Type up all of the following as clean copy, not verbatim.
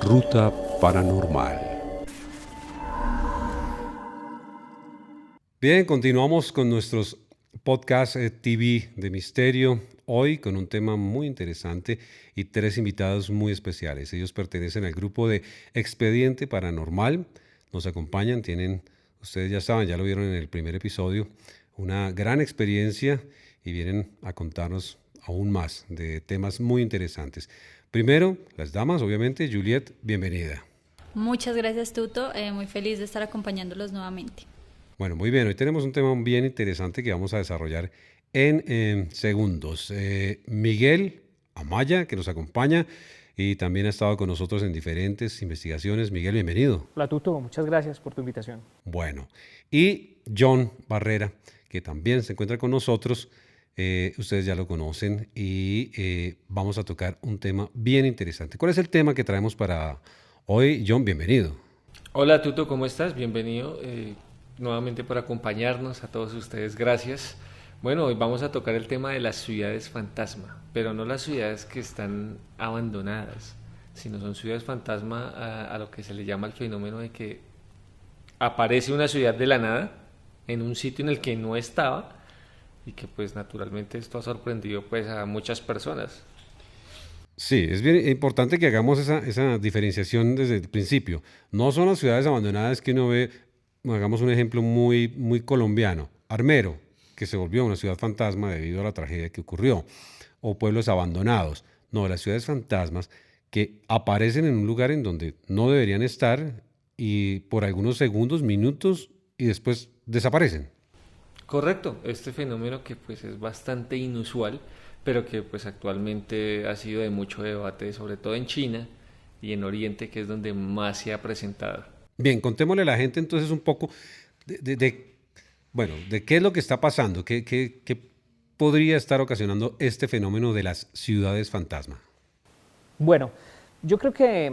Ruta Paranormal. Bien, continuamos con nuestros podcasts TV de misterio, hoy con un tema muy interesante y 3 invitados muy especiales. Ellos pertenecen al grupo de Expediente Paranormal, nos acompañan, ustedes ya saben, ya lo vieron en el primer episodio, una gran experiencia y vienen a contarnos aún más de temas muy interesantes. Primero, las damas, obviamente. Juliet, bienvenida. Muchas gracias, Tuto. Muy feliz de estar acompañándolos nuevamente. Bueno, muy bien. Hoy tenemos un tema bien interesante que vamos a desarrollar en segundos. Miguel Amaya, que nos acompaña y también ha estado con nosotros en diferentes investigaciones. Miguel, bienvenido. Hola, Tuto. Muchas gracias por tu invitación. Bueno, y John Barrera, que también se encuentra con nosotros. Ustedes ya lo conocen y vamos a tocar un tema bien interesante. ¿Cuál es el tema que traemos para hoy? John, bienvenido. Hola Tuto, ¿cómo estás? Bienvenido nuevamente por acompañarnos, a todos ustedes, gracias. Bueno, hoy vamos a tocar el tema de las ciudades fantasma, pero no las ciudades que están abandonadas, sino son ciudades fantasma a lo que se le llama el fenómeno de que aparece una ciudad de la nada en un sitio en el que no estaba, y que pues naturalmente esto ha sorprendido pues a muchas personas. Sí, es bien importante que hagamos esa diferenciación desde el principio. No son las ciudades abandonadas que uno ve, hagamos un ejemplo muy, muy colombiano, Armero, que se volvió una ciudad fantasma debido a la tragedia que ocurrió, o pueblos abandonados. No, las ciudades fantasmas que aparecen en un lugar en donde no deberían estar y por algunos segundos, minutos y después desaparecen. Correcto, este fenómeno que pues es bastante inusual, pero que pues actualmente ha sido de mucho debate, sobre todo en China y en Oriente, que es donde más se ha presentado. Bien, contémosle a la gente entonces un poco de qué es lo que está pasando, qué podría estar ocasionando este fenómeno de las ciudades fantasma. Bueno, yo creo que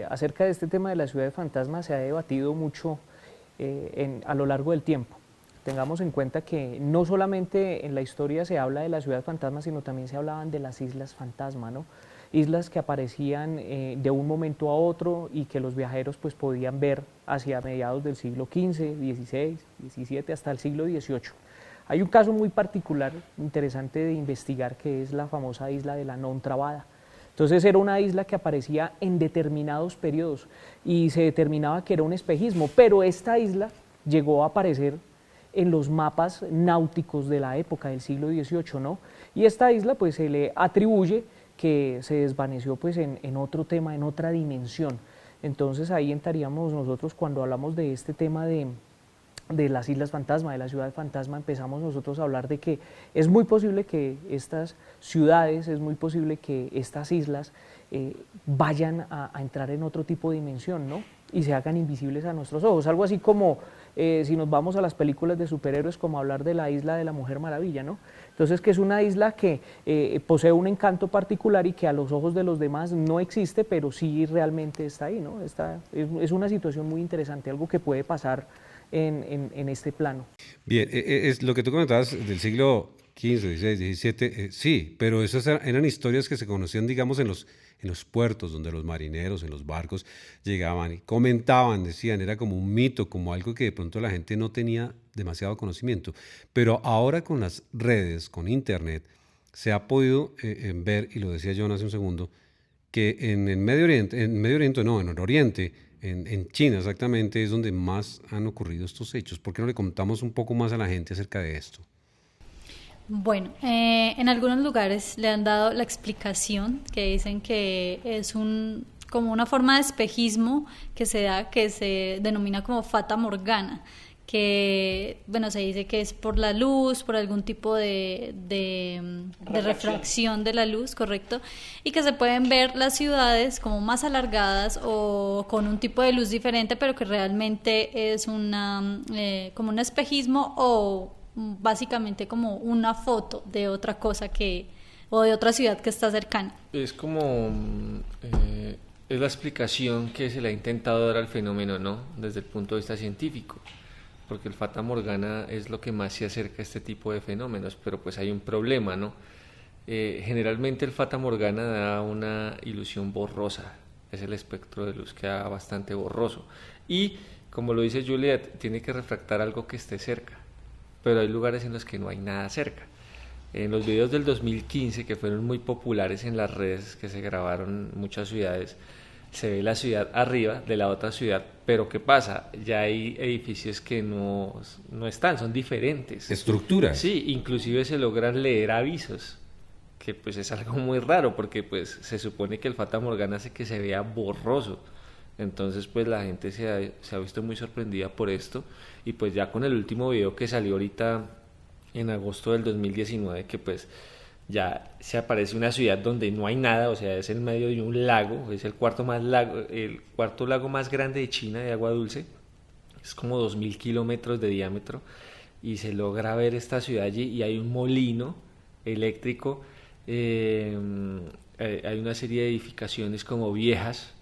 acerca de este tema de las ciudades fantasma se ha debatido mucho a lo largo del tiempo. Tengamos en cuenta que no solamente en la historia se habla de las ciudades fantasmas, sino también se hablaban de las islas fantasma, ¿no? Islas que aparecían de un momento a otro y que los viajeros pues podían ver hacia mediados del siglo XV, XVI, XVII, hasta el siglo XVIII. Hay un caso muy particular, interesante de investigar, que es la famosa isla de la Non Trabada. Entonces era una isla que aparecía en determinados periodos y se determinaba que era un espejismo, pero esta isla llegó a aparecer en los mapas náuticos de la época del siglo XVIII, ¿no? Y esta isla pues se le atribuye que se desvaneció pues en otro tema, en otra dimensión. Entonces ahí entraríamos nosotros cuando hablamos de este tema de las islas fantasma, de la ciudad fantasma, empezamos nosotros a hablar de que es muy posible que estas ciudades, es muy posible que estas islas vayan a entrar en otro tipo de dimensión, ¿no? Y se hagan invisibles a nuestros ojos, algo así como si nos vamos a las películas de superhéroes, como hablar de la isla de la Mujer Maravilla, ¿no? Entonces, que es una isla que posee un encanto particular y que a los ojos de los demás no existe, pero sí realmente está ahí, ¿no? Es una situación muy interesante, algo que puede pasar en este plano. Bien, es lo que tú comentabas del siglo XV, XVI, XVII, sí, pero esas eran historias que se conocían, digamos, en los puertos, donde los marineros, en los barcos, llegaban y comentaban, decían, era como un mito, como algo que de pronto la gente no tenía demasiado conocimiento. Pero ahora con las redes, con Internet, se ha podido ver, y lo decía John hace un segundo, que en el Medio Oriente, en el Oriente, en China exactamente, es donde más han ocurrido estos hechos. ¿Por qué no le contamos un poco más a la gente acerca de esto? Bueno, en algunos lugares le han dado la explicación que dicen que es como una forma de espejismo que se da, que se denomina como fata morgana, que, bueno, se dice que es por la luz, por algún tipo de refracción de la luz, correcto, y que se pueden ver las ciudades como más alargadas o con un tipo de luz diferente, pero que realmente es como un espejismo o básicamente como una foto de otra cosa o de otra ciudad que está cercana. Es como, es la explicación que se le ha intentado dar al fenómeno, ¿no? Desde el punto de vista científico, porque el Fata Morgana es lo que más se acerca a este tipo de fenómenos, pero pues hay un problema, ¿no? Generalmente el Fata Morgana da una ilusión borrosa, es el espectro de luz que da bastante borroso, y como lo dice Juliet, tiene que refractar algo que esté cerca, pero hay lugares en los que no hay nada cerca. En los videos del 2015, que fueron muy populares en las redes, que se grabaron en muchas ciudades, se ve la ciudad arriba de la otra ciudad, pero ¿qué pasa? Ya hay edificios que no están, son diferentes. Estructuras. Sí, inclusive se logran leer avisos, que pues es algo muy raro, porque pues se supone que el Fata Morgana hace que se vea borroso. Entonces pues la gente se ha visto muy sorprendida por esto, y pues ya con el último video que salió ahorita en agosto del 2019, que pues ya se aparece una ciudad donde no hay nada, o sea, es en medio de un lago, es el cuarto lago más grande de China de agua dulce, es como 2000 kilómetros de diámetro, y se logra ver esta ciudad allí, y hay un molino eléctrico, hay una serie de edificaciones como viejas,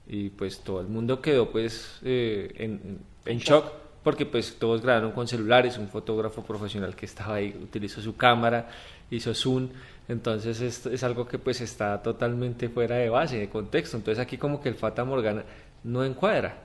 y pues todo el mundo quedó pues en shock, porque pues todos grabaron con celulares, un fotógrafo profesional que estaba ahí utilizó su cámara, hizo zoom, entonces es algo que pues está totalmente fuera de base, de contexto, entonces aquí como que el Fata Morgana no encuadra.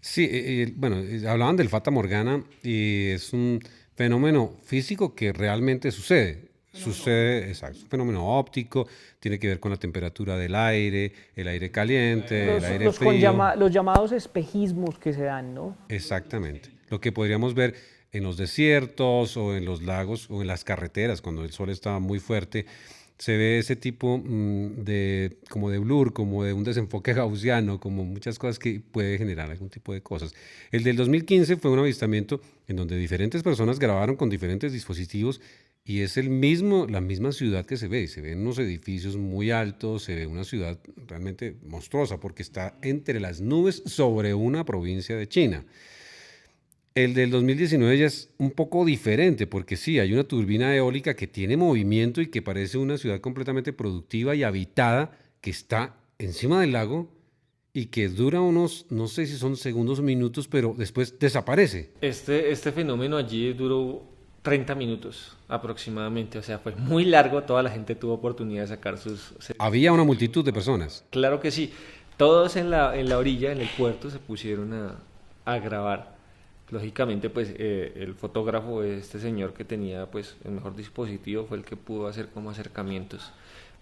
Sí, bueno, hablaban del Fata Morgana y es un fenómeno físico que realmente sucede. Sucede, exacto, un fenómeno óptico, tiene que ver con la temperatura del aire, el aire caliente, el aire frío. Los llamados espejismos que se dan, ¿no? Exactamente. Lo que podríamos ver en los desiertos o en los lagos o en las carreteras cuando el sol está muy fuerte, se ve ese tipo como de blur, como de un desenfoque gaussiano, como muchas cosas que puede generar algún tipo de cosas. El del 2015 fue un avistamiento en donde diferentes personas grabaron con diferentes dispositivos y es la misma ciudad que se ven unos edificios muy altos, se ve una ciudad realmente monstruosa porque está entre las nubes sobre una provincia de China. El del 2019 ya es un poco diferente porque sí, hay una turbina eólica que tiene movimiento y que parece una ciudad completamente productiva y habitada que está encima del lago y que dura unos, no sé si son segundos o minutos, pero después desaparece. Este fenómeno allí duró 30 minutos aproximadamente, o sea, fue muy largo, toda la gente tuvo oportunidad de sacar sus... Había una multitud de personas. Claro que sí, todos en la orilla, en el puerto, se pusieron a grabar. Lógicamente, pues el fotógrafo, este señor que tenía pues el mejor dispositivo, fue el que pudo hacer como acercamientos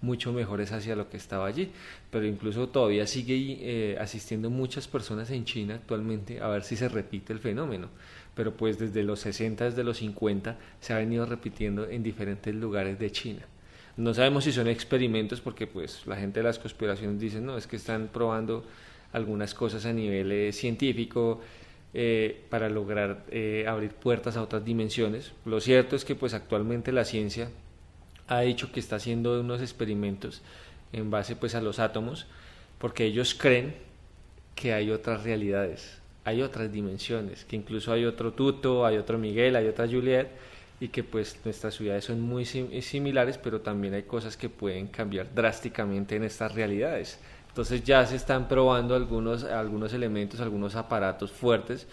mucho mejores hacia lo que estaba allí, pero incluso todavía sigue asistiendo muchas personas en China actualmente a ver si se repite el fenómeno, pero pues desde los 60, desde los 50 se ha venido repitiendo en diferentes lugares de China. No sabemos si son experimentos porque pues la gente de las conspiraciones dice no, es que están probando algunas cosas a nivel científico, para lograr abrir puertas a otras dimensiones. Lo cierto es que pues actualmente la ciencia ha dicho que está haciendo unos experimentos en base pues a los átomos, porque ellos creen que hay otras realidades, hay otras dimensiones, que incluso hay otro Tuto, hay otro Miguel, hay otra Juliet, y que pues nuestras ciudades son muy similares, pero también hay cosas que pueden cambiar drásticamente en estas realidades. Entonces ya se están probando algunos elementos, algunos aparatos fuertes,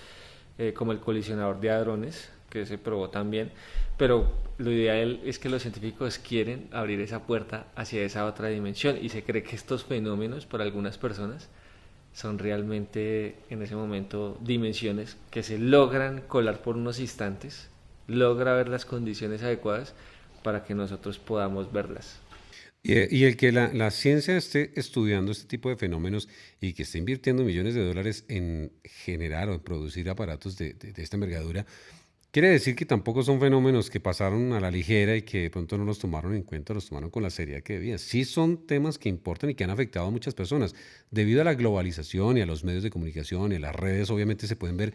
como el colisionador de hadrones, que se probó también, pero lo ideal es que los científicos quieren abrir esa puerta hacia esa otra dimensión, y se cree que estos fenómenos, por algunas personas, son realmente en ese momento dimensiones que se logran colar por unos instantes, logra ver las condiciones adecuadas para que nosotros podamos verlas. Y el que la ciencia esté estudiando este tipo de fenómenos y que esté invirtiendo millones de dólares en generar o en producir aparatos de esta envergadura, quiere decir que tampoco son fenómenos que pasaron a la ligera y que de pronto no los tomaron en cuenta, los tomaron con la seriedad que debían. Sí son temas que importan y que han afectado a muchas personas. Debido a la globalización y a los medios de comunicación y a las redes, obviamente se pueden ver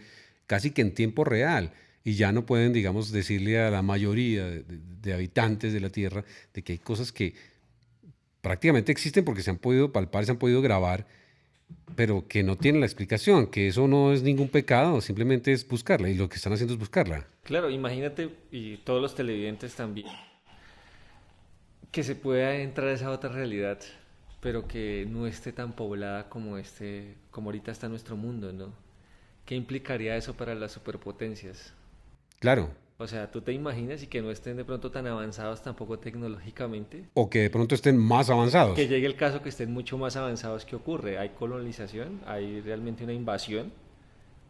casi que en tiempo real, y ya no pueden, digamos, decirle a la mayoría de habitantes de la Tierra de que hay cosas que prácticamente existen porque se han podido palpar, se han podido grabar, pero que no tienen la explicación, que eso no es ningún pecado, simplemente es buscarla, y lo que están haciendo es buscarla. Claro, imagínate, y todos los televidentes también, que se pueda entrar a esa otra realidad, pero que no esté tan poblada como ahorita está nuestro mundo, ¿no? ¿Qué implicaría eso para las superpotencias? Claro. O sea, ¿tú te imaginas y que no estén de pronto tan avanzados tampoco tecnológicamente? O que de pronto estén más avanzados. Que llegue el caso que estén mucho más avanzados. ¿Qué ocurre? Hay colonización, hay realmente una invasión,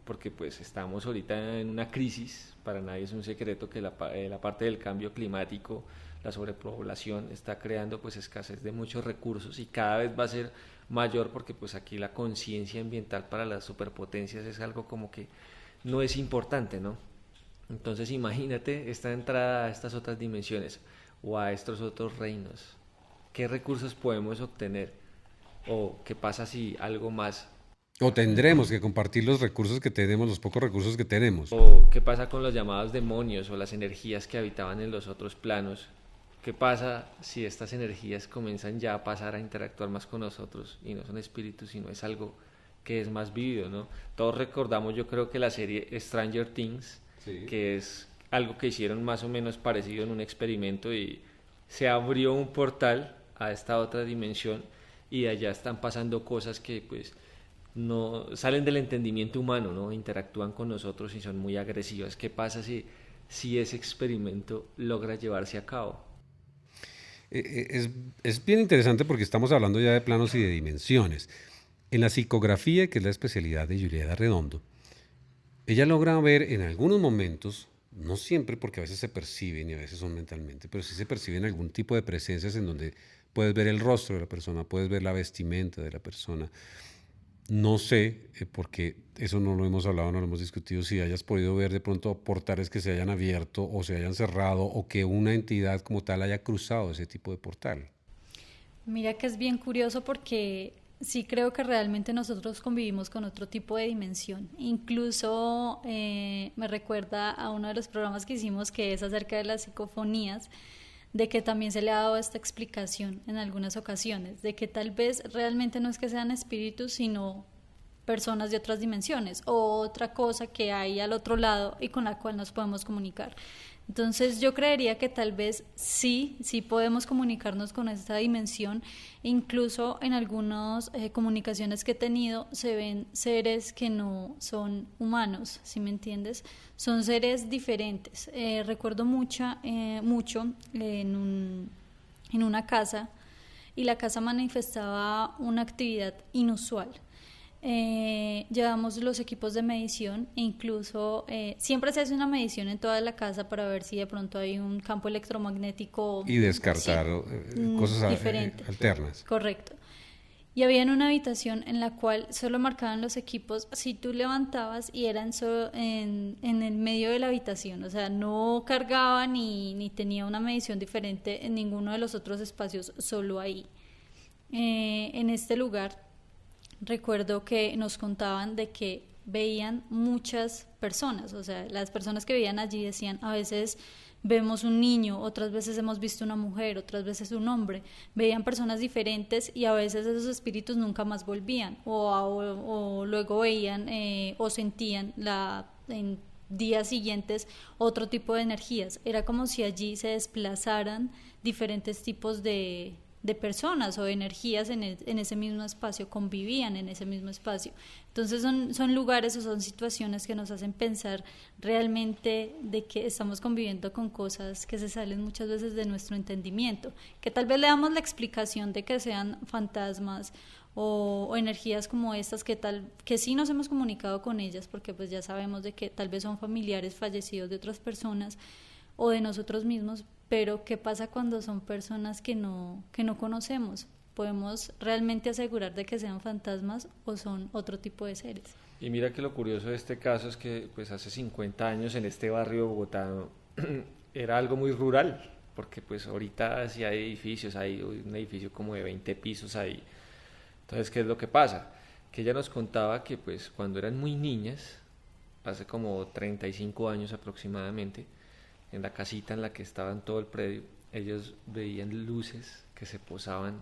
porque pues estamos ahorita en una crisis, para nadie es un secreto que la parte del cambio climático, la sobrepoblación está creando pues escasez de muchos recursos y cada vez va a ser mayor porque pues aquí la conciencia ambiental para las superpotencias es algo como que no es importante, ¿no? Entonces imagínate esta entrada a estas otras dimensiones o a estos otros reinos. ¿Qué recursos podemos obtener? ¿O qué pasa si algo más? O tendremos que compartir los recursos que tenemos, los pocos recursos que tenemos. ¿O qué pasa con los llamados demonios o las energías que habitaban en los otros planos? ¿Qué pasa si estas energías comienzan ya a pasar a interactuar más con nosotros y no son espíritus, sino es algo que es más vívido, ¿no? Todos recordamos, yo creo que la serie Stranger Things, sí, que es algo que hicieron más o menos parecido en un experimento y se abrió un portal a esta otra dimensión y allá están pasando cosas que pues no salen del entendimiento humano, ¿no? Interactúan con nosotros y son muy agresivas. ¿Qué pasa si ese experimento logra llevarse a cabo? Es bien interesante porque estamos hablando ya de planos y de dimensiones. En la psicografía, que es la especialidad de Julieta Redondo, ella logra ver en algunos momentos, no siempre porque a veces se perciben y a veces son mentalmente, pero sí se perciben algún tipo de presencias en donde puedes ver el rostro de la persona, puedes ver la vestimenta de la persona. No sé, porque eso no lo hemos hablado, no lo hemos discutido, si hayas podido ver de pronto portales que se hayan abierto o se hayan cerrado o que una entidad como tal haya cruzado ese tipo de portal. Mira que es bien curioso porque sí creo que realmente nosotros convivimos con otro tipo de dimensión. Incluso me recuerda a uno de los programas que hicimos que es acerca de las psicofonías, de que también se le ha dado esta explicación en algunas ocasiones, de que tal vez realmente no es que sean espíritus, sino personas de otras dimensiones o otra cosa que hay al otro lado y con la cual nos podemos comunicar. Entonces yo creería que tal vez sí podemos comunicarnos con esta dimensión. Incluso en algunas comunicaciones que he tenido se ven seres que no son humanos, ¿sí me entiendes? Son seres diferentes. Recuerdo mucho en una casa, y la casa manifestaba una actividad inusual. Llevamos los equipos de medición e incluso siempre se hace una medición en toda la casa para ver si de pronto hay un campo electromagnético y descartar cosas diferentes, alternas. Correcto. Y había una habitación en la cual solo marcaban los equipos si tú levantabas y eran en el medio de la habitación, o sea, no cargaba ni tenía una medición diferente en ninguno de los otros espacios, solo ahí. En este lugar recuerdo que nos contaban de que veían muchas personas, o sea, las personas que veían allí decían, a veces vemos un niño, otras veces hemos visto una mujer, otras veces un hombre, veían personas diferentes y a veces esos espíritus nunca más volvían o luego veían o sentían en días siguientes otro tipo de energías. Era como si allí se desplazaran diferentes tipos de personas o energías en ese mismo espacio, convivían en ese mismo espacio. Entonces son lugares o son situaciones que nos hacen pensar realmente de que estamos conviviendo con cosas que se salen muchas veces de nuestro entendimiento, que tal vez le damos la explicación de que sean fantasmas o energías como estas que sí nos hemos comunicado con ellas, porque pues ya sabemos de que tal vez son familiares fallecidos de otras personas o de nosotros mismos. Pero ¿qué pasa cuando son personas que no conocemos? ¿Podemos realmente asegurar de que sean fantasmas o son otro tipo de seres? Y mira que lo curioso de este caso es que pues hace 50 años en este barrio de Bogotá era algo muy rural, porque pues ahorita sí hay edificios, hay un edificio como de 20 pisos ahí. Entonces, ¿qué es lo que pasa? Que ella nos contaba que pues cuando eran muy niñas, hace como 35 años aproximadamente, en la casita en la que estaba en todo el predio, ellos veían luces que se posaban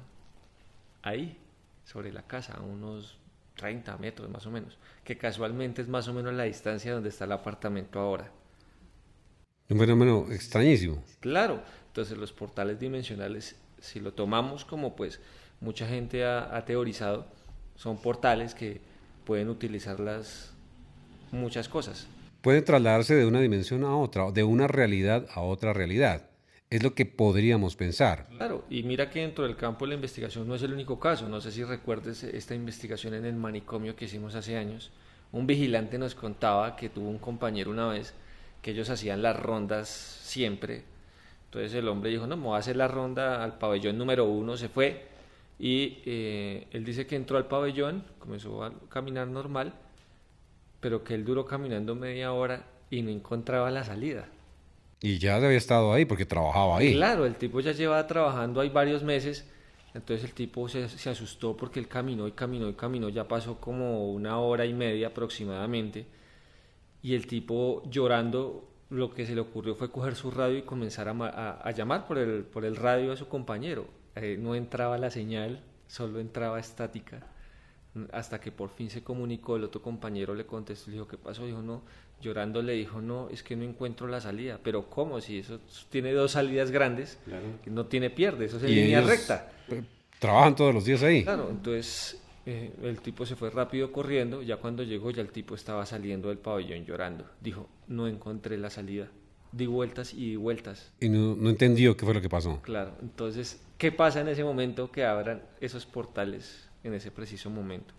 ahí, sobre la casa, a unos 30 metros más o menos, que casualmente es más o menos la distancia donde está el apartamento ahora. Un fenómeno extrañísimo. Claro, entonces los portales dimensionales, si lo tomamos como pues mucha gente ha teorizado, son portales que pueden utilizarlas muchas cosas. Pueden trasladarse de una dimensión a otra, de una realidad a otra realidad. Es lo que podríamos pensar. Claro, y mira que dentro del campo de la investigación no es el único caso. No sé si recuerdes esta investigación en el manicomio que hicimos hace años. Un vigilante nos contaba que tuvo un compañero una vez que ellos hacían las rondas siempre. Entonces el hombre dijo, no, me voy a hacer la ronda al pabellón número 1, se fue y él dice que entró al pabellón, comenzó a caminar normal, pero que él duró caminando media hora y no encontraba la salida. Y ya había estado ahí porque trabajaba ahí. Claro, el tipo ya llevaba trabajando ahí varios meses, entonces el tipo se asustó porque él caminó y caminó y caminó, ya pasó como 1 hora y media aproximadamente, y el tipo llorando, lo que se le ocurrió fue coger su radio y comenzar a llamar por el radio a su compañero. No entraba la señal, solo entraba estática, hasta que por fin se comunicó, el otro compañero le contestó, le dijo, ¿qué pasó? Dijo, no, llorando le dijo, no, es que no encuentro la salida. Pero ¿cómo? Si eso tiene 2 salidas grandes, claro, no tiene pierde, eso es en línea recta. Trabajan todos los días ahí. Claro, entonces el tipo se fue rápido corriendo, ya cuando llegó ya el tipo estaba saliendo del pabellón llorando. Dijo, no encontré la salida. Di vueltas y di vueltas. Y no entendió qué fue lo que pasó. Claro, entonces, ¿qué pasa en ese momento que abran esos portales en ese preciso momento?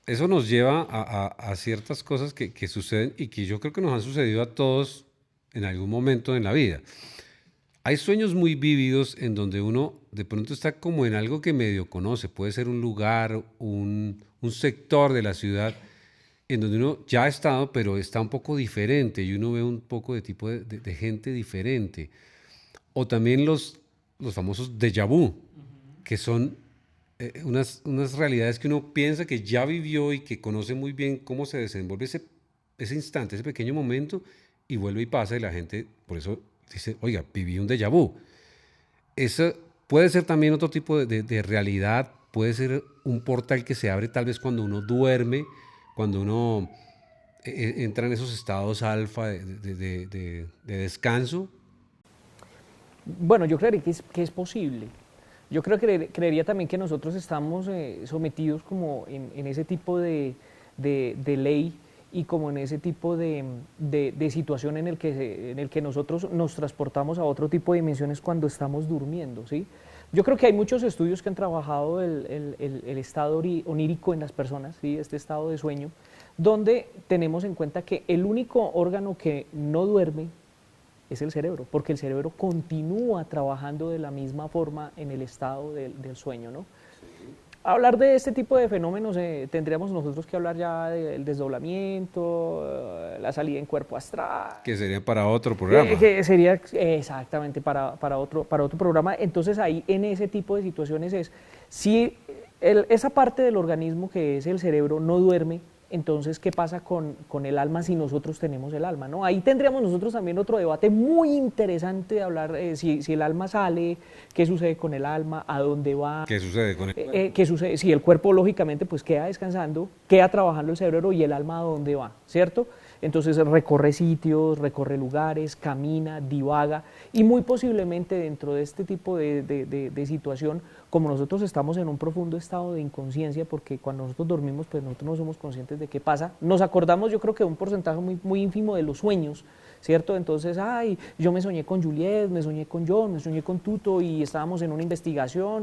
Eso nos lleva a ciertas cosas que suceden y que yo creo que nos han sucedido a todos en algún momento en la vida. Hay sueños muy vívidos en donde uno de pronto está como en algo que medio conoce, puede ser un lugar, un sector de la ciudad en donde uno ya ha estado, pero está un poco diferente y uno ve un poco de tipo de gente diferente. O también los famosos déjà vu, que son unas realidades que uno piensa que ya vivió y que conoce muy bien cómo se desenvuelve ese instante, ese pequeño momento, y vuelve y pasa y la gente, por eso dice, oiga, viví un déjà vu. Eso puede ser también otro tipo de realidad, puede ser un portal que se abre tal vez cuando uno duerme, cuando uno entra en esos estados alfa de descanso. Bueno, yo creería que es posible. Yo creería también que nosotros estamos sometidos como en ese tipo de ley y como en ese tipo de situación en el que nosotros nos transportamos a otro tipo de dimensiones cuando estamos durmiendo, ¿sí? Yo creo que hay muchos estudios que han trabajado el estado onírico en las personas, ¿sí? Este estado de sueño, donde tenemos en cuenta que el único órgano que no duerme es el cerebro, porque el cerebro continúa trabajando de la misma forma en el estado del sueño, ¿no? Hablar de este tipo de fenómenos tendríamos nosotros que hablar ya del desdoblamiento, la salida en cuerpo astral. Que sería para otro programa. Que sería exactamente para otro programa. Entonces ahí en ese tipo de situaciones es, si esa parte del organismo que es el cerebro no duerme, entonces ¿qué pasa con el alma si nosotros tenemos el alma, ¿no? Ahí tendríamos nosotros también otro debate muy interesante de hablar si el alma sale, qué sucede con el alma, a dónde va. ¿Qué sucede con el cuerpo? ¿Qué sucede? Si el cuerpo lógicamente pues queda descansando, queda trabajando el cerebro y el alma a dónde va, ¿cierto? Entonces recorre sitios, recorre lugares, camina, divaga y muy posiblemente dentro de este tipo de situación, como nosotros estamos en un profundo estado de inconsciencia, porque cuando nosotros dormimos pues nosotros no somos conscientes de qué pasa, nos acordamos yo creo que de un porcentaje muy ínfimo de los sueños, ¿cierto? Entonces, yo me soñé con Juliet, me soñé con John, me soñé con Tuto y estábamos en una investigación,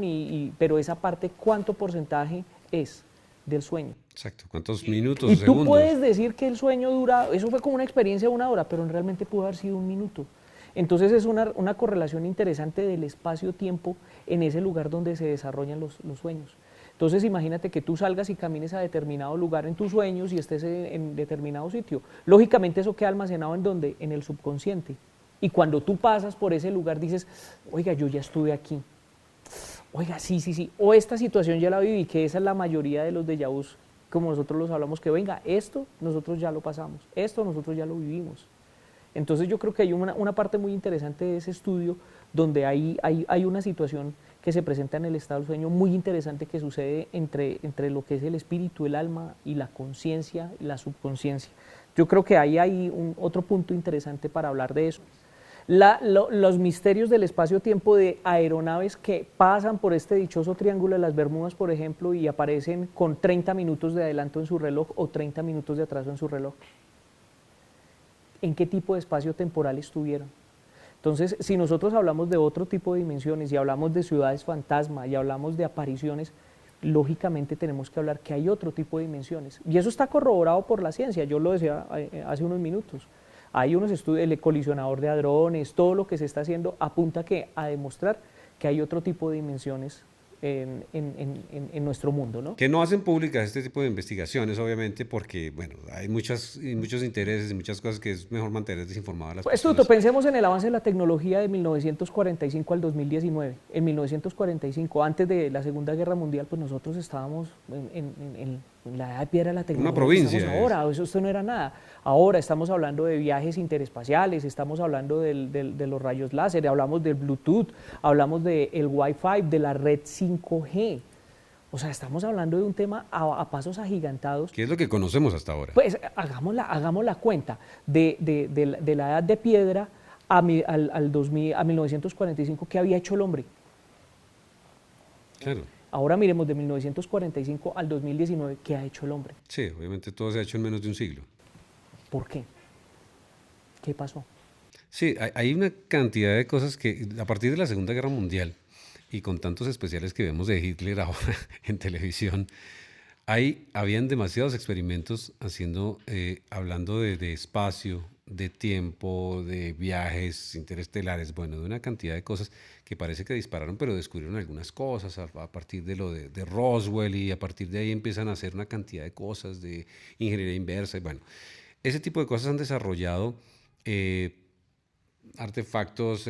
pero esa parte, ¿cuánto porcentaje es del sueño? Exacto, ¿cuántos minutos y o segundos? Tú puedes decir que el sueño dura, eso fue como una experiencia de 1 hora, pero realmente pudo haber sido 1 minuto. Entonces es una correlación interesante del espacio-tiempo en ese lugar donde se desarrollan los sueños. Entonces imagínate que tú salgas y camines a determinado lugar en tus sueños y estés en determinado sitio. Lógicamente eso queda almacenado ¿en dónde? En el subconsciente. Y cuando tú pasas por ese lugar dices, oiga, yo ya estuve aquí. Oiga, sí. O esta situación ya la viví, que esa es la mayoría de los déjà vus como nosotros los hablamos, que venga, esto nosotros ya lo pasamos, esto nosotros ya lo vivimos. Entonces yo creo que hay una parte muy interesante de ese estudio donde hay una situación que se presenta en el estado del sueño muy interesante que sucede entre lo que es el espíritu, el alma y la conciencia y la subconsciencia. Yo creo que ahí hay otro punto interesante para hablar de eso. Los misterios del espacio-tiempo de aeronaves que pasan por este dichoso triángulo de las Bermudas, por ejemplo, y aparecen con 30 minutos de adelanto en su reloj o 30 minutos de atraso en su reloj. ¿En qué tipo de espacio temporal estuvieron? Entonces, si nosotros hablamos de otro tipo de dimensiones y hablamos de ciudades fantasma y hablamos de apariciones, lógicamente tenemos que hablar que hay otro tipo de dimensiones. Y eso está corroborado por la ciencia, yo lo decía hace unos minutos. Hay unos estudios, el colisionador de hadrones, todo lo que se está haciendo apunta a demostrar que hay otro tipo de dimensiones en nuestro mundo, ¿no? Que no hacen públicas este tipo de investigaciones, obviamente, porque, bueno, hay muchos intereses y muchas cosas que es mejor mantener desinformadas a las Pues, personas. pensemos en el avance de la tecnología de 1945 al 2019. En 1945, antes de la Segunda Guerra Mundial, pues nosotros estábamos en la edad de piedra de la tecnología. Una provincia. Estamos ahora, esto no era nada. Ahora estamos hablando de viajes interespaciales, estamos hablando de los rayos láser, hablamos del Bluetooth, hablamos del Wi-Fi, de la red 5G. O sea, estamos hablando de un tema a pasos agigantados. ¿Qué es lo que conocemos hasta ahora? Pues hagamos la cuenta de la edad de piedra al 2000, a 1945, ¿qué había hecho el hombre? Claro. Ahora miremos de 1945 al 2019, ¿qué ha hecho el hombre? Sí, obviamente todo se ha hecho en menos de un siglo. ¿Por qué? ¿Qué pasó? Sí, hay una cantidad de cosas que a partir de la Segunda Guerra Mundial y con tantos especiales que vemos de Hitler ahora en televisión, habían demasiados experimentos hablando de espacio, de tiempo, de viajes interestelares, bueno, de una cantidad de cosas que parece que dispararon, pero descubrieron algunas cosas a partir de lo de Roswell, y a partir de ahí empiezan a hacer una cantidad de cosas de ingeniería inversa, y bueno, ese tipo de cosas han desarrollado artefactos,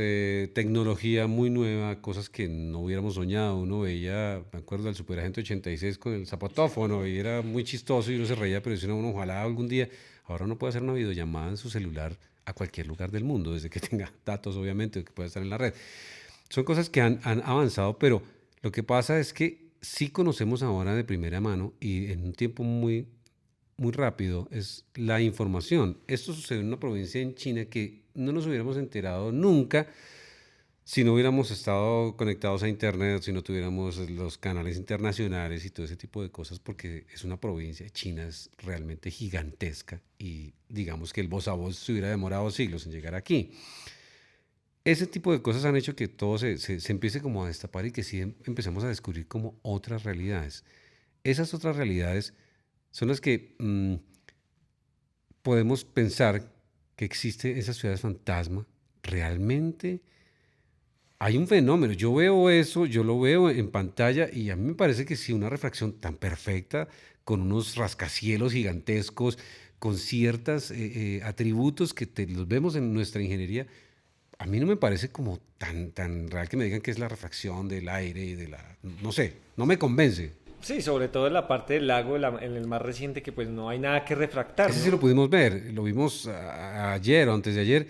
tecnología muy nueva, cosas que no hubiéramos soñado. Uno veía, me acuerdo del Superagente 86 con el zapatófono y era muy chistoso y uno se reía, pero decía uno, ojalá algún día, ahora uno puede hacer una videollamada en su celular a cualquier lugar del mundo, desde que tenga datos, obviamente, que pueda estar en la red. Son cosas que han avanzado, pero lo que pasa es que sí conocemos ahora de primera mano y en un tiempo muy, muy rápido es la información. Esto sucedió en una provincia en China que no nos hubiéramos enterado nunca si no hubiéramos estado conectados a internet, si no tuviéramos los canales internacionales y todo ese tipo de cosas, porque es una provincia, China es realmente gigantesca y digamos que el voz a voz se hubiera demorado siglos en llegar aquí. Ese tipo de cosas han hecho que todo se empiece como a destapar y que sí empezamos a descubrir como otras realidades. Esas otras realidades son las que podemos pensar que existen esas ciudades fantasma. Realmente hay un fenómeno. Yo veo eso, yo lo veo en pantalla y a mí me parece que sí, una refracción tan perfecta, con unos rascacielos gigantescos, con ciertos atributos que los vemos en nuestra ingeniería, a mí no me parece como tan real que me digan que es la refracción del aire y no sé, no me convence. Sí, sobre todo en la parte del lago, en el más reciente, que pues no hay nada que refractar, Ese ¿no? sí lo pudimos ver, lo vimos ayer o antes de ayer,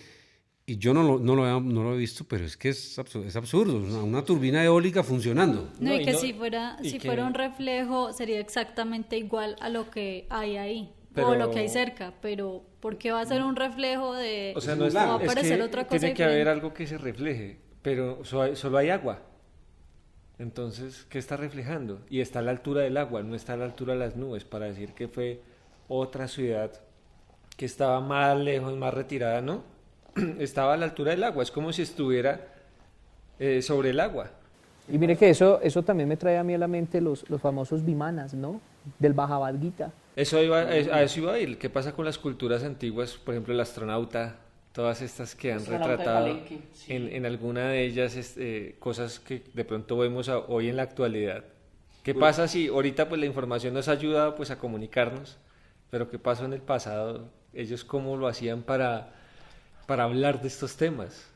y yo no lo he visto, pero es que es absurdo, una turbina eólica funcionando. No, y y que no- si fuera, y si que- fuera un reflejo sería exactamente igual a lo que hay ahí Pero- o lo que hay cerca, pero ¿por qué va a ser un reflejo de O sea, Es no un es, lago. va a es aparecer que otra cosa tiene que diferente? haber algo que se refleje, pero solo hay agua. Entonces, ¿qué está reflejando? Y está a la altura del agua, no está a la altura de las nubes, para decir que fue otra ciudad que estaba más lejos, más retirada, ¿no? Estaba a la altura del agua, es como si estuviera sobre el agua. Y mire que eso también me trae a mí a la mente los famosos vimanas, ¿no? Del Bhagavad Gita. A eso iba a ir. ¿Qué pasa con las culturas antiguas? Por ejemplo, el astronauta, todas estas que han Astronauta de retratado Palenque, sí. en alguna de ellas cosas que de pronto vemos hoy en la actualidad. ¿Qué pasa si ahorita pues la información nos ayuda pues a comunicarnos, pero qué pasó en el pasado? Ellos cómo lo hacían para hablar de estos temas.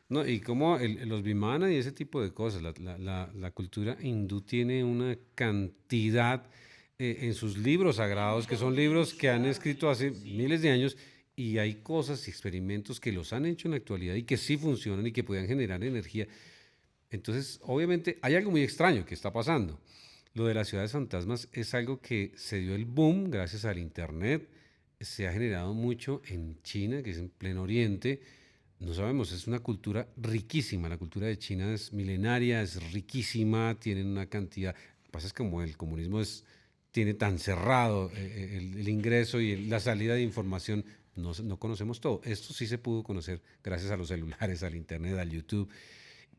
No, y como los vimana y ese tipo de cosas, la cultura hindú tiene una cantidad en sus libros sagrados, que son libros que han escrito hace miles de años, y hay cosas y experimentos que los han hecho en la actualidad y que sí funcionan y que puedan generar energía. Entonces, obviamente, hay algo muy extraño que está pasando. Lo de las ciudades fantasmas es algo que se dio el boom gracias al Internet, se ha generado mucho en China, que es en pleno Oriente. No sabemos, es una cultura riquísima, la cultura de China es milenaria, es riquísima, tienen una cantidad, lo que pasa es que como el comunismo tiene tan cerrado el ingreso y la salida de información, no conocemos todo. Esto sí se pudo conocer gracias a los celulares, al Internet, al YouTube.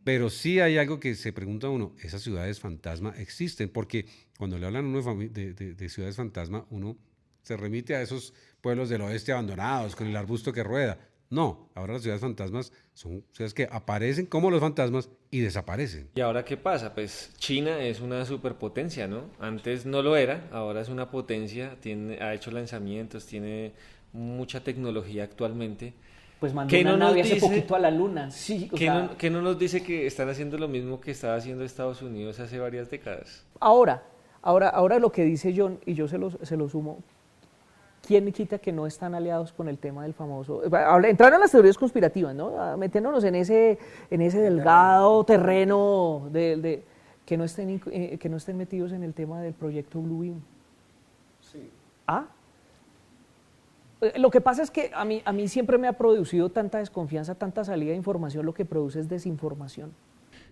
Pero sí hay algo que se pregunta uno, ¿esas ciudades fantasma existen? Porque cuando le hablan a uno de ciudades fantasma, uno se remite a esos pueblos del oeste abandonados, con el arbusto que rueda. No, ahora las ciudades fantasmas son ciudades que aparecen como los fantasmas y desaparecen. ¿Y ahora qué pasa? Pues China es una superpotencia, ¿no? Antes no lo era, ahora es una potencia, ha hecho lanzamientos, tiene mucha tecnología actualmente. Pues mandó una nave hace poquito a la luna. Sí, ¿Qué no nos dice que están haciendo lo mismo que estaba haciendo Estados Unidos hace varias décadas? Ahora lo que dice John, y yo se lo sumo, ¿quién quita que no están aliados con el tema del famoso? Entraron las teorías conspirativas, ¿no? Metiéndonos en ese delgado terreno que no estén metidos en el tema del proyecto Blue Beam. Sí. ¿Ah? Lo que pasa es que a mí siempre me ha producido tanta desconfianza, tanta salida de información, lo que produce es desinformación.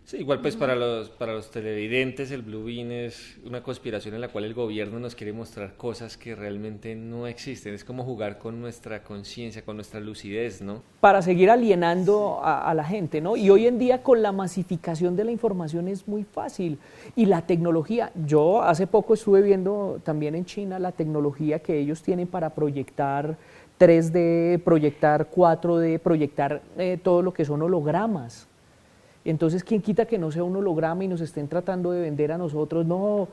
Sí, igual pues para los televidentes el Blue Beam es una conspiración en la cual el gobierno nos quiere mostrar cosas que realmente no existen. Es como jugar con nuestra conciencia, con nuestra lucidez, ¿no? Para seguir alienando a la gente, ¿no? Y hoy en día con la masificación de la información es muy fácil. Y la tecnología, yo hace poco estuve viendo también en China la tecnología que ellos tienen para proyectar 3D, proyectar 4D, proyectar todo lo que son hologramas. Entonces, ¿quién quita que no sea un holograma y nos estén tratando de vender a nosotros, no,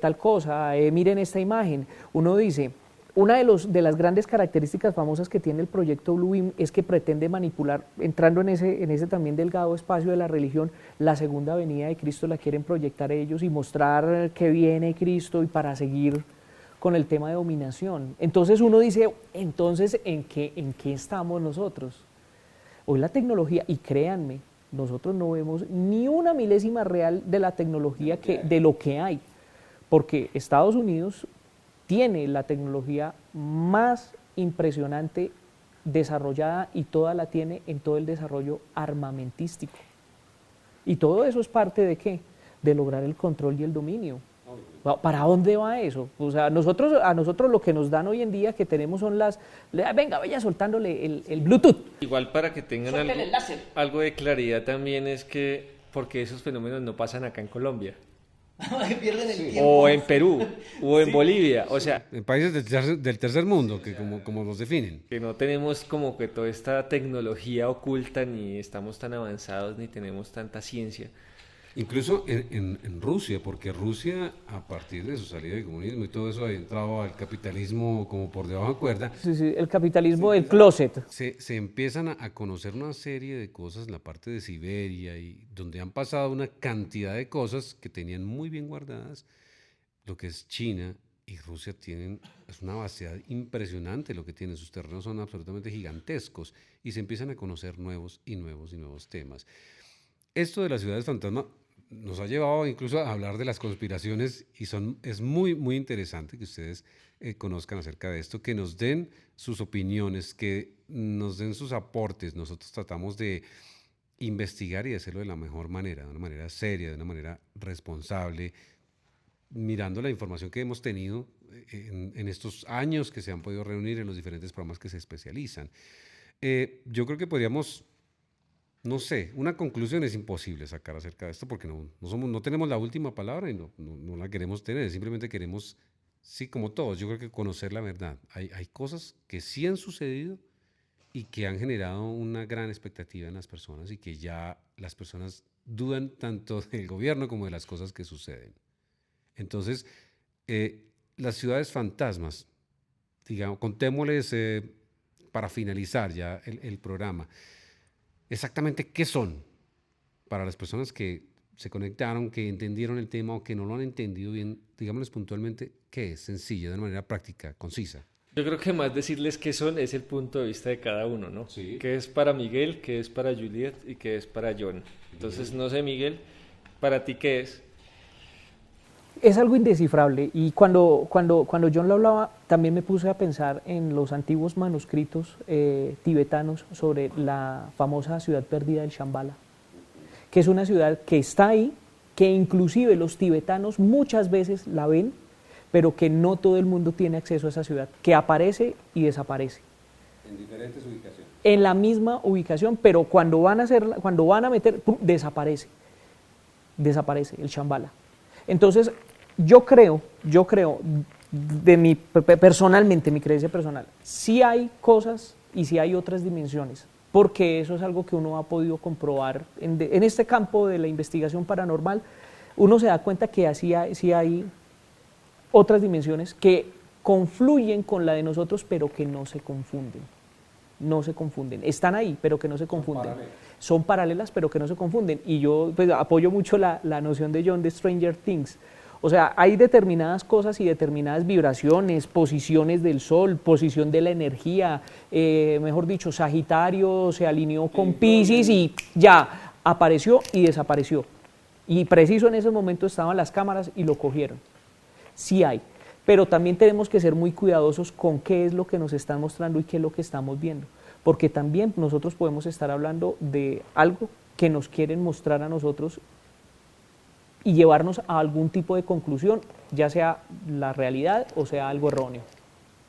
tal cosa, miren esta imagen? Uno dice, una de las grandes características famosas que tiene el proyecto Blue Beam es que pretende manipular, entrando en ese también delgado espacio de la religión, la segunda venida de Cristo la quieren proyectar ellos y mostrar que viene Cristo y para seguir con el tema de dominación. Entonces uno dice, entonces, ¿en qué estamos nosotros? Hoy la tecnología, y créanme, nosotros no vemos ni una milésima real de la tecnología de lo que hay, porque Estados Unidos tiene la tecnología más impresionante desarrollada y toda la tiene en todo el desarrollo armamentístico. Y todo eso es parte de ¿qué? De lograr el control y el dominio. ¿Para dónde va eso? O sea, a nosotros lo que nos dan hoy en día que tenemos son venga, vaya soltándole el Bluetooth. Igual para que tengan algo de claridad también es que porque esos fenómenos no pasan acá en Colombia. Pierden el tiempo. O en Perú, o en Bolivia, o sea... En países del tercer mundo, que como los definen. Que no tenemos como que toda esta tecnología oculta, ni estamos tan avanzados, ni tenemos tanta ciencia. Incluso en Rusia, porque Rusia, a partir de su salida del comunismo y todo eso, ha entrado al capitalismo como por debajo de cuerda. Sí, el capitalismo del closet. Se empiezan a conocer una serie de cosas en la parte de Siberia, y donde han pasado una cantidad de cosas que tenían muy bien guardadas. Lo que es China y Rusia es una vastedad impresionante lo que tienen, sus terrenos son absolutamente gigantescos, y se empiezan a conocer nuevos y nuevos y nuevos temas. Esto de las ciudades fantasma nos ha llevado incluso a hablar de las conspiraciones, y es muy, muy interesante que ustedes conozcan acerca de esto, que nos den sus opiniones, que nos den sus aportes. Nosotros tratamos de investigar y hacerlo de la mejor manera, de una manera seria, de una manera responsable, mirando la información que hemos tenido en estos años que se han podido reunir en los diferentes programas que se especializan. Yo creo que podríamos... No sé, una conclusión es imposible sacar acerca de esto, porque no tenemos la última palabra y no la queremos tener, simplemente queremos, sí, como todos, yo creo que conocer la verdad. Hay cosas que sí han sucedido y que han generado una gran expectativa en las personas, y que ya las personas dudan tanto del gobierno como de las cosas que suceden. Entonces, las ciudades fantasmas, digamos, contémosles para finalizar ya el programa. Exactamente qué son para las personas que se conectaron, que entendieron el tema o que no lo han entendido bien, digámosles puntualmente qué es, sencilla, de manera práctica, concisa. Yo creo que más decirles qué son es el punto de vista de cada uno, ¿no? Sí. ¿Qué es para Miguel, qué es para Juliet y qué es para John? Entonces, no sé, Miguel, ¿para ti qué es? Es algo indescifrable y cuando John lo hablaba también me puse a pensar en los antiguos manuscritos tibetanos sobre la famosa ciudad perdida del Shambhala, que es una ciudad que está ahí, que inclusive los tibetanos muchas veces la ven, pero que no todo el mundo tiene acceso a esa ciudad, que aparece y desaparece. En diferentes ubicaciones. En la misma ubicación, pero cuando van a meter, ¡pum!, desaparece el Shambhala. Entonces, yo creo, personalmente, mi creencia personal, sí hay cosas y sí hay otras dimensiones, porque eso es algo que uno ha podido comprobar en este campo de la investigación paranormal. Uno se da cuenta que sí hay otras dimensiones que confluyen con la de nosotros, pero que no se confunden. No se confunden. Están ahí, pero que no se confunden. Son paralelas, pero que no se confunden. Y yo pues, apoyo mucho la noción de John de Stranger Things. O sea, hay determinadas cosas y determinadas vibraciones, posiciones del Sol, posición de la energía, mejor dicho, Sagitario se alineó con Piscis y ya, apareció y desapareció. Y preciso en ese momento estaban las cámaras y lo cogieron. Sí hay, pero también tenemos que ser muy cuidadosos con qué es lo que nos están mostrando y qué es lo que estamos viendo, porque también nosotros podemos estar hablando de algo que nos quieren mostrar a nosotros y llevarnos a algún tipo de conclusión, ya sea la realidad o sea algo erróneo.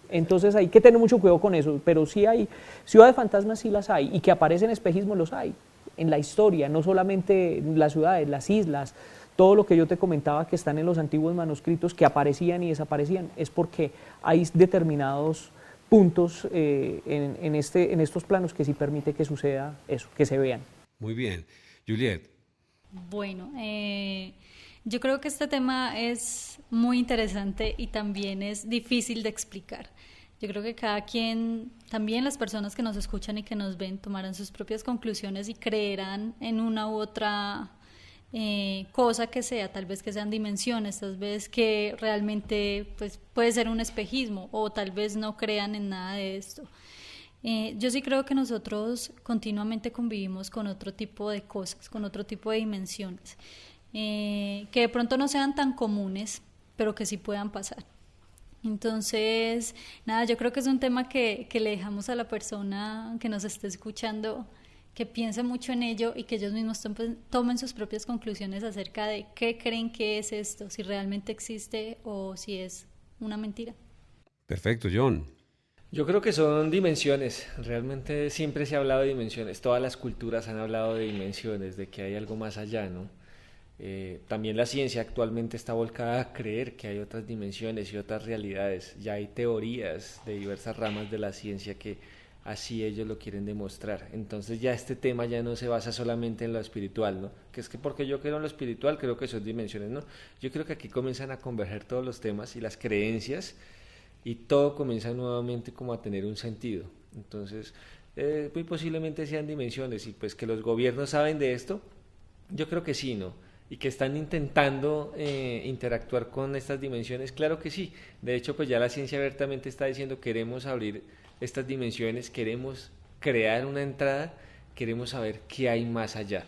Entonces hay que tener mucho cuidado con eso, pero sí hay ciudades fantasmas, sí las hay, y que aparecen espejismos los hay, en la historia, no solamente las ciudades, las islas, todo lo que yo te comentaba que están en los antiguos manuscritos que aparecían y desaparecían, es porque hay determinados puntos en estos planos que sí permite que suceda eso, que se vean. Muy bien. Juliet. Bueno, yo creo que este tema es muy interesante y también es difícil de explicar. Yo creo que cada quien, también las personas que nos escuchan y que nos ven, tomarán sus propias conclusiones y creerán en una u otra cosa que sea, tal vez que sean dimensiones, tal vez que realmente pues, puede ser un espejismo o tal vez no crean en nada de esto. Yo sí creo que nosotros continuamente convivimos con otro tipo de cosas, con otro tipo de dimensiones, que de pronto no sean tan comunes, pero que sí puedan pasar. Entonces, nada, yo creo que es un tema que le dejamos a la persona que nos esté escuchando, que piense mucho en ello y que ellos mismos tomen sus propias conclusiones acerca de qué creen que es esto, si realmente existe o si es una mentira. Perfecto, John. Yo creo que son dimensiones, realmente siempre se ha hablado de dimensiones, todas las culturas han hablado de dimensiones, de que hay algo más allá, ¿no? También la ciencia actualmente está volcada a creer que hay otras dimensiones y otras realidades, ya hay teorías de diversas ramas de la ciencia que así ellos lo quieren demostrar. Entonces ya este tema ya no se basa solamente en lo espiritual, ¿no? Que es que porque yo creo en lo espiritual creo que son dimensiones, ¿no? Yo creo que aquí comienzan a converger todos los temas y las creencias y todo comienza nuevamente como a tener un sentido. Entonces muy posiblemente sean dimensiones y pues que los gobiernos saben de esto, yo creo que sí, ¿no? Y que están intentando interactuar con estas dimensiones, claro que sí. De hecho, pues ya la ciencia abiertamente está diciendo queremos abrir estas dimensiones, queremos crear una entrada, queremos saber qué hay más allá.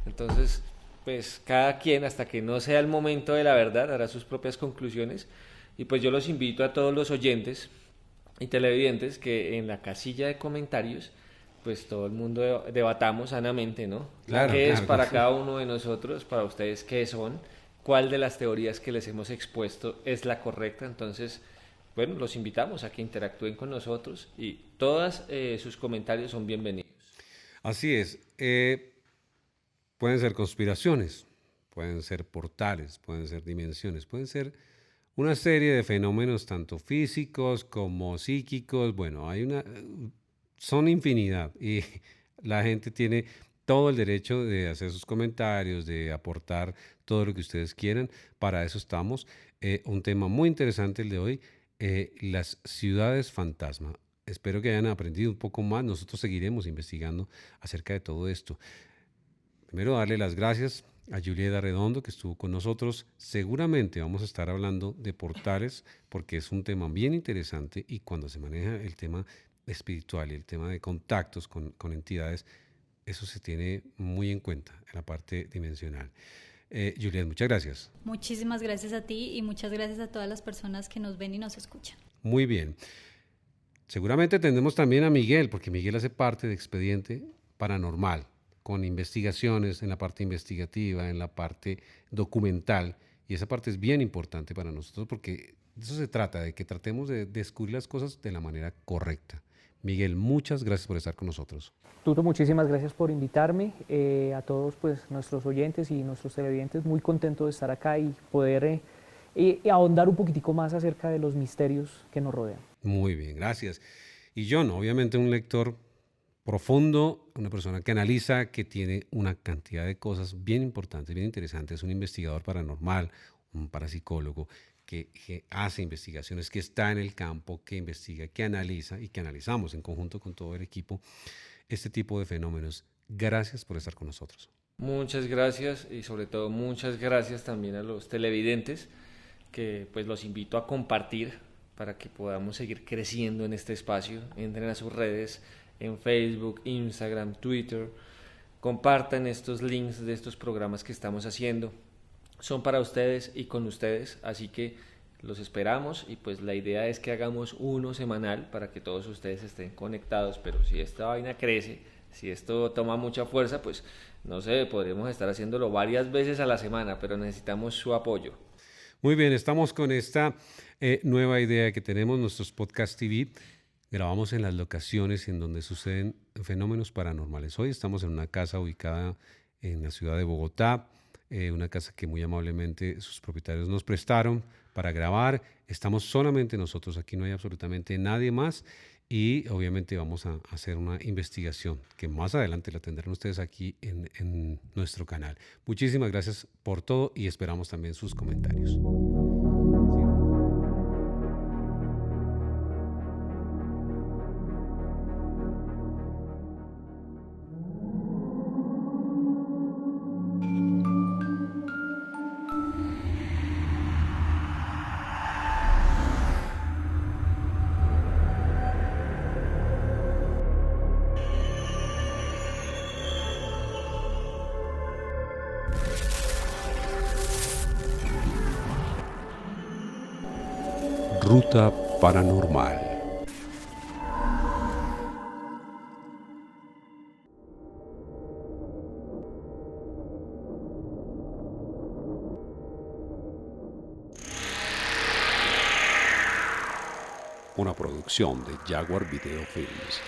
Entonces, pues cada quien, hasta que no sea el momento de la verdad, hará sus propias conclusiones. Y pues yo los invito a todos los oyentes y televidentes que en la casilla de comentarios pues todo el mundo debatamos sanamente, ¿no? Claro, ¿Qué es claro, para sí. cada uno de nosotros, para ustedes qué son? ¿Cuál de las teorías que les hemos expuesto es la correcta? Entonces, bueno, los invitamos a que interactúen con nosotros y todos sus comentarios son bienvenidos. Así es. Pueden ser conspiraciones, pueden ser portales, pueden ser dimensiones, pueden ser una serie de fenómenos tanto físicos como psíquicos. Bueno, son infinidad y la gente tiene todo el derecho de hacer sus comentarios, de aportar todo lo que ustedes quieran. Para eso estamos. Un tema muy interesante el de hoy, las ciudades fantasma. Espero que hayan aprendido un poco más. Nosotros seguiremos investigando acerca de todo esto. Primero, darle las gracias a Julieta Redondo, que estuvo con nosotros. Seguramente vamos a estar hablando de portales porque es un tema bien interesante y cuando se maneja el tema espiritual y el tema de contactos con entidades, eso se tiene muy en cuenta en la parte dimensional. Juliet, muchas gracias. Muchísimas gracias a ti y muchas gracias a todas las personas que nos ven y nos escuchan. Muy bien. Seguramente tendremos también a Miguel, porque Miguel hace parte de Expediente Paranormal, con investigaciones en la parte investigativa, en la parte documental, y esa parte es bien importante para nosotros porque de eso se trata, de que tratemos de descubrir las cosas de la manera correcta. Miguel, muchas gracias por estar con nosotros. Tuto, muchísimas gracias por invitarme. A todos pues, nuestros oyentes y nuestros televidentes, muy contento de estar acá y poder ahondar un poquitico más acerca de los misterios que nos rodean. Muy bien, gracias. Y John, obviamente un lector profundo, una persona que analiza, que tiene una cantidad de cosas bien importantes, bien interesantes, un investigador paranormal, un parapsicólogo que hace investigaciones, que está en el campo, que investiga, que analiza y que analizamos en conjunto con todo el equipo este tipo de fenómenos. Gracias por estar con nosotros. Muchas gracias y sobre todo muchas gracias también a los televidentes que pues los invito a compartir para que podamos seguir creciendo en este espacio. Entren a sus redes en Facebook, Instagram, Twitter, compartan estos links de estos programas que estamos haciendo. Son para ustedes y con ustedes, así que los esperamos y pues la idea es que hagamos uno semanal para que todos ustedes estén conectados, pero si esta vaina crece, si esto toma mucha fuerza, pues no sé, podremos estar haciéndolo varias veces a la semana, pero necesitamos su apoyo. Muy bien, estamos con esta nueva idea que tenemos, nuestros Podcast TV. Grabamos en las locaciones en donde suceden fenómenos paranormales. Hoy estamos en una casa ubicada en la ciudad de Bogotá, una casa que muy amablemente sus propietarios nos prestaron para grabar. Estamos solamente nosotros aquí, no hay absolutamente nadie más y obviamente vamos a hacer una investigación que más adelante la tendrán ustedes aquí en nuestro canal. Muchísimas gracias por todo y esperamos también sus comentarios. Ruta Paranormal. Una producción de Jaguar Video Films.